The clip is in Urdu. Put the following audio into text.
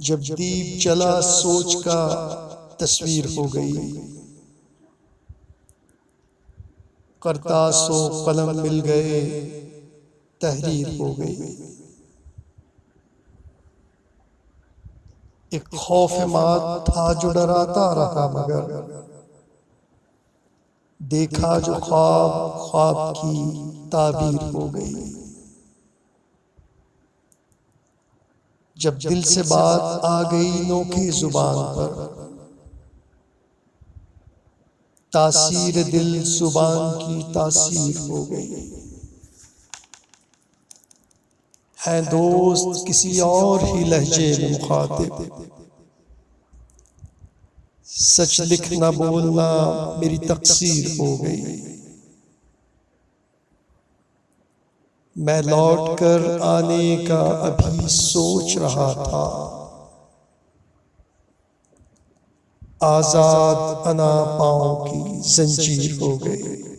جب دیپ چلا سوچ کا تصویر ہو گئی، کرتاس و قلم مل گئے تحریر ہو گئی۔ ایک خوف مات تھا جو ڈراتا رہا، مگر دیکھا جو خواب خواب کی تعبیر ہو گئی۔ جب دل سے بات آ گئی نوکھی زبان پر، تاثیر دل زبان کی تاثیر ہو گئی۔ ہیں دوست کسی اور ہی لہجے میں مخاطب، سچ لکھ نہ بولنا میری تقصیر ہو گئی۔ میں لوٹ کر آنے کا ابھی سوچ رہا تھا، آزاد انا پاؤں کی زنجیر ہو گئی۔